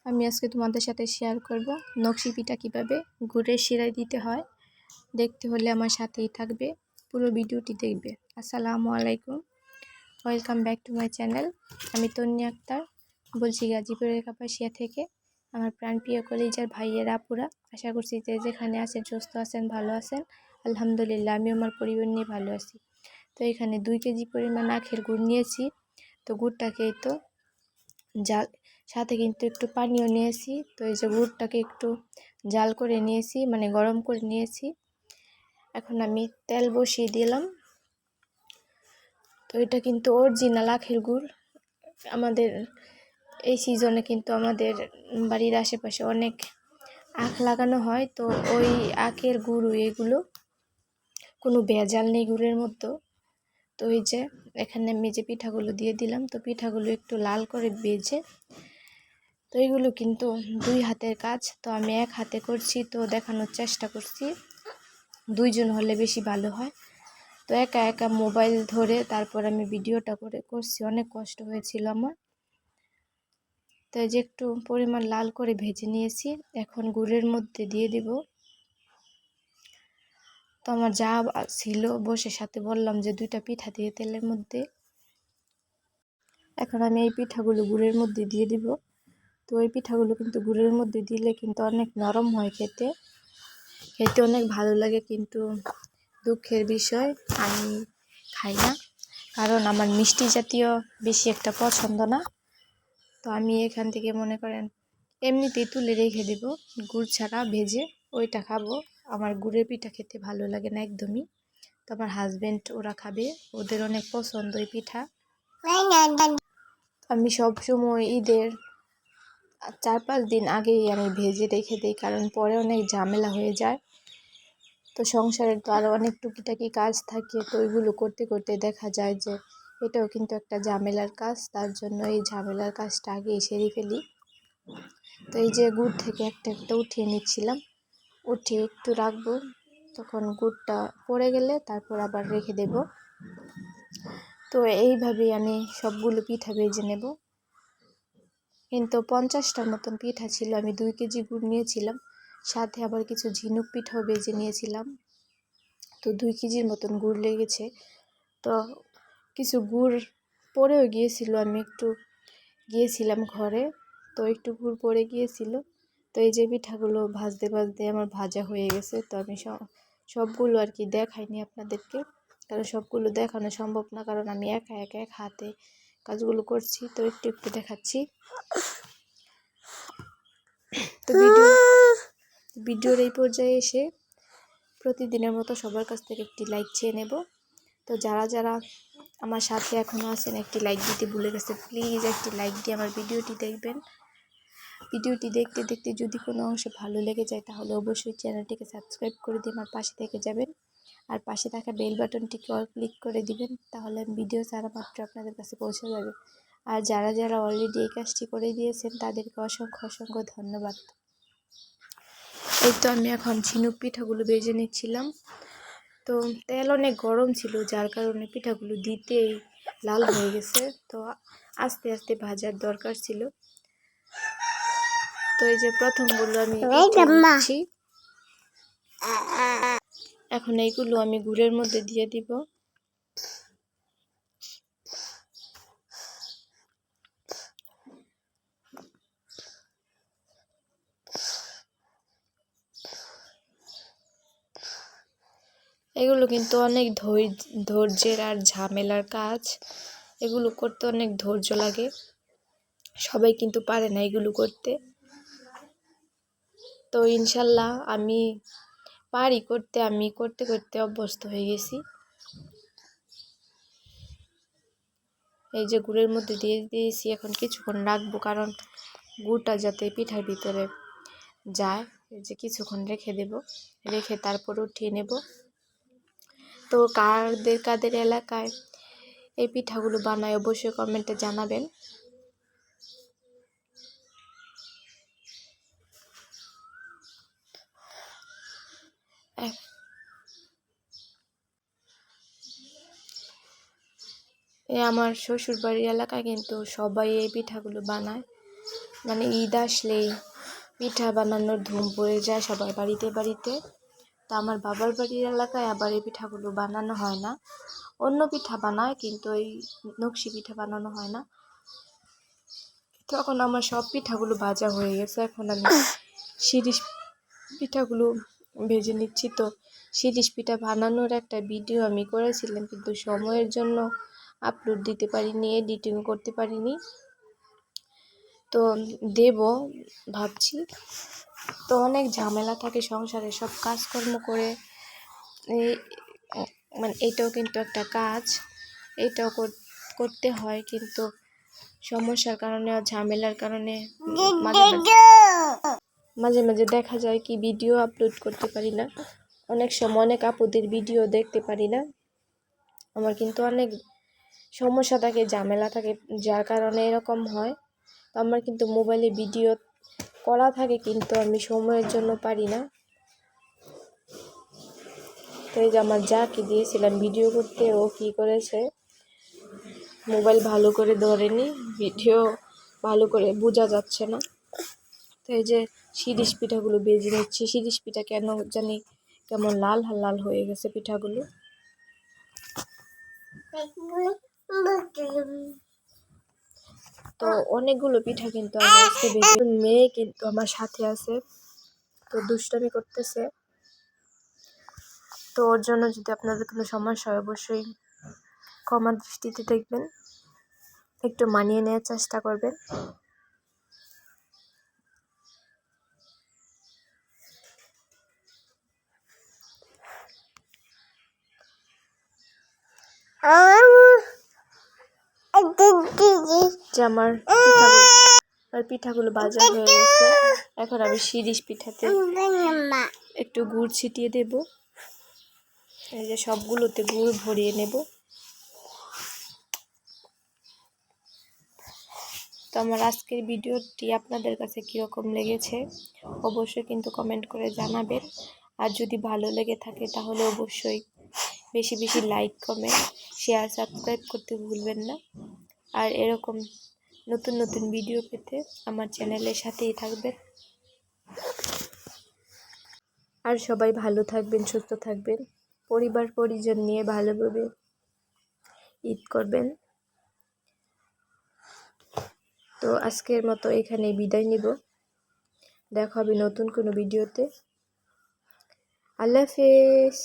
আমি আজকে তোমাদের সাথে শেয়ার করব নকশি পিঠা কীভাবে গুড়ের শিরায় দিতে হয়। দেখতে হলে আমার সাথেই থাকবে, পুরো ভিডিওটি দেখবে। আসসালামু আলাইকুম, welcome back to my channel. আমি তন্নি আক্তার বলছি গাজীপুরের কাপাসিয়া থেকে। আমার প্রাণপ্রিয় কলিজার ভাইয়েরা আপুরা, আশা করছি যে যেখানে আছেন সুস্থ আছেন, ভালো আছেন। আলহামদুলিল্লাহ, আমি আমার পরিবার নিয়ে ভালো আছি। তো এখানে 2 কেজি পরিমাণ আখের গুড় নিয়েছি। তো গুড়টাকে তো জাল, সাথে কিন্তু একটু পানিও নিয়েছি। তো এই যে গুড়টাকে একটু জাল করে নিয়েছি, মানে গরম করে নিয়েছি। এখন আমি তেল বসিয়ে দিলাম। তো এটা কিন্তু অরিজিনাল আখের গুড়। আমাদের এই সিজনে কিন্তু আমাদের বাড়ির আশেপাশে অনেক আখ লাগানো হয়। তো ওই আখের গুড়, এগুলো কোনো ভেজাল নেই গুড়ের মধ্যে। তো এই যে এখানে আমি যে পিঠাগুলো দিয়ে দিলাম, তো পিঠাগুলো একটু লাল করে ভেজে, তো এইগুলো কিন্তু 2 হাতের কাজ। তো আমি 1 হাতে করছি, তো দেখানোর চেষ্টা করছি। 2 জন হলে বেশি ভালো হয়। তো একা একা মোবাইল ধরে তারপর আমি ভিডিওটা করছি, অনেক কষ্ট হয়েছিল আমার। তো এই যে একটু পরিমাণ লাল করে ভেজে নিয়েছি, এখন গুড়ের মধ্যে দিয়ে দিব। তো আমার যা ছিল বসে সাথে বললাম যে 2টা পিঠা দিয়ে তেলের মধ্যে। এখন আমি এই পিঠাগুলো গুড়ের মধ্যে দিয়ে দিব। তো এই পিঠাগুলো কিন্তু গুড়ের মধ্যে দিলে কিন্তু অনেক নরম হয়, খেতে অনেক ভালো লাগে। কিন্তু দুঃখের বিষয়, আমি খাই না, কারণ আমার মিষ্টি জাতীয় বেশি একটা পছন্দ না। তো আমি এখান থেকে মনে করেন এমনিতেই তুলে রেখে দেব, গুড় ছাড়া ভেজে ওইটা খাবো। আমার গুড়ের পিঠা খেতে ভালো লাগে না একদমই। তো আমার হাজব্যান্ড ওরা খাবে, ওদের অনেক পছন্দ এই পিঠা। আমি সবসময় ঈদের 4-5 দিন আগেই আমি ভেজে রেখে দিই, কারণ পরে অনেক ঝামেলা হয়ে যায়। তো সংসারের তো আরও অনেক টুকিটাকি কাজ থাকে, তো ওইগুলো করতে করতে দেখা যায় যে এটাও কিন্তু একটা ঝামেলার কাজ। তার জন্য এই ঝামেলার কাজটা আগেই সেরে ফেলি। তো এই যে গুড় থেকে একটা একটা উঠিয়ে নিচ্ছিলাম, উঠিয়ে একটু রাখবো, তখন গুড়টা পড়ে গেলে তারপর আবার রেখে দেব। তো এইভাবেই আমি সবগুলো পিঠা ভেজে নেব। কিন্তু 50টার মতন পিঠা ছিল, আমি 2 কেজি গুড় নিয়েছিলাম, সাথে আবার কিছু ঝিনুক পিঠাও ভেজে নিয়েছিলাম। তো 2 কেজির মতন গুড় লেগেছে। তো কিছু গুড় পড়েও গিয়েছিল, আমি একটু গিয়েছিলাম ঘরে, তো একটু গুড় পড়ে গিয়েছিল। তো এই যে পিঠাগুলো ভাজতে ভাজতে আমার ভাজা হয়ে গেছে। তো আমি সবগুলো আর কি দেখাইনি আপনাদেরকে, কারণ সবগুলো দেখানো সম্ভব না, কারণ আমি একা একা এক হাতে কাজগুলো করছি। তো একটু একটু দেখাচ্ছি। তো ভিডিওর এই পর্যায়ে এসে প্রতিদিনের মতো সবার কাছ থেকে একটি লাইক চেয়ে নেব। তো যারা যারা আমার সাথে এখনও আছেন, একটি লাইক দিতে ভুলে গেছে, প্লিজ একটি লাইক দিয়ে আমার ভিডিওটি দেখবেন। ভিডিওটি দেখতে দেখতে যদি কোনো অংশ ভালো লেগে যায়, তাহলে অবশ্যই চ্যানেলটিকে সাবস্ক্রাইব করে দিয়ে আমার পাশে থেকে যাবেন। আর পাশে থাকা বেল বাটনটিকে অল ক্লিক করে দিবেন, তাহলে ভিডিও ছাড়া মাত্র আপনাদের কাছে পৌঁছে যাবে। আর যারা যারা অলরেডি এই কাজটি করে দিয়েছেন, তাদেরকে অসংখ্য অসংখ্য ধন্যবাদ। এই তো আমি এখন ঝিনুক পিঠাগুলো ভেজে নিচ্ছিলাম। তো তেল অনেক গরম ছিল, যার কারণে পিঠাগুলো দিতেই লাল হয়ে গেছে। তো আস্তে আস্তে ভাজার দরকার ছিল। তো এই যে প্রথমগুলো আমি দিচ্ছি, এখন এইগুলো আমি গুড়ের মধ্যে দিয়ে দিব। এগুলো কিন্তু অনেক ধৈর্যের আর ঝামেলার কাজ, এগুলো করতে অনেক ধৈর্য লাগে, সবাই কিন্তু পারে না এগুলো করতে। তো ইনশাল্লাহ আমি পারি করতে, আমি করতে করতে অভ্যস্ত হয়ে গেছি। এই যে গুড়ের মধ্যে দিয়ে দিয়েছি, এখন কিছুক্ষণ রাখবো, কারণ গুড়টা যাতে পিঠার ভিতরে যায়। এই যে কিছুক্ষণ রেখে দেব, রেখে তারপর উঠিয়ে নেব। তো কাদের এলাকায় এই পিঠাগুলো বানায় অবশ্যই কমেন্টে জানাবেন। আমার শ্বশুর বাড়ির এলাকায় কিন্তু সবাই এই পিঠাগুলো বানায়। মানে ঈদ আসলেই পিঠা বানানোর ধুম পড়ে যায় সবার বাড়িতে বাড়িতে। তো আমার বাবার বাড়ির এলাকায় আবার এই পিঠাগুলো বানানো হয় না, অন্য পিঠা বানায় কিন্তু এই নকশি পিঠা বানানো হয় না। তখন আমার সব পিঠাগুলো ভাজা হয়ে গেছে, এখন আমি শিরিষ পিঠাগুলো ভেজে নিচ্ছি। তো শিরিষ পিঠা বানানোর একটা ভিডিও আমি করেছিলাম, কিন্তু সময়ের জন্য আপলোড দিতে পারিনি, এডিটিং করতে পারিনি। তো দেব ভাবছি। তো অনেক ঝামেলা থাকে সংসারে, সব কাজকর্ম করে এই মানে এটাও কিন্তু একটা কাজ, এটাও করতে হয়, কিন্তু সমস্যার কারণে আর ঝামেলার কারণে মাঝে মাঝে দেখা যায় কি ভিডিও আপলোড করতে পারি না, অনেক সময় অনেক আপুদের ভিডিও দেখতে পারি না। আমার কিন্তু অনেক সমস্যা থাকে, ঝামেলা থাকে, যার কারণে এরকম হয়। তো আমার কিন্তু মোবাইলে ভিডিও করা থাকে, কিন্তু আমি সময়ের জন্য পারি না। তো এই যে আমার যাকে দিয়েছিলাম ভিডিও করতে, ও কি করেছে, মোবাইল ভালো করে ধরেনি, ভিডিও ভালো করে বোঝা যাচ্ছে না। তো এই যে শিরিষ পিঠাগুলো ভেজে নিচ্ছি। শিরিষ পিঠা কেন জানি কেমন লাল লাল হয়ে গেছে পিঠাগুলো। তো অনেকগুলো পিঠা কিন্তু আমি আজকে ভেজে, মেয়ে কিন্তু আমার সাথে আছে, তো দুষ্টামি করতেছে। তো ওর জন্য যদি আপনাদের কোনো সমস্যা হয় অবশ্যই ক্ষমা দৃষ্টিতে দেখবেন, একটু মানিয়ে নেওয়ার চেষ্টা করবেন। যে আমার পিঠাগুলো ভাজা হয়ে গেছে, এখন আমি শিরিষ পিঠাতে একটু গুড় ছিটিয়ে দেব। এই যে সবগুলোতে গুড় ভরিয়ে নেব। তো আমার আজকের ভিডিওটি আপনাদের কাছে কীরকম লেগেছে অবশ্যই কিন্তু কমেন্ট করে জানাবেন। আর যদি ভালো লেগে থাকে তাহলে অবশ্যই বেশি বেশি লাইক, কমেন্ট, শেয়ার, সাবস্ক্রাইব করতে ভুলবেন না। আর এরকম নতুন নতুন ভিডিও পেতে আমার চ্যানেলের সাথেই থাকবেন। আর সবাই ভালো থাকবেন, সুস্থ থাকবেন, পরিবার পরিজন নিয়ে ভালোভাবে ঈদ করবেন। তো আজকের মতো এখানে বিদায় নিব, দেখা হবে নতুন কোনো ভিডিওতে। আল্লাহ হাফেজ।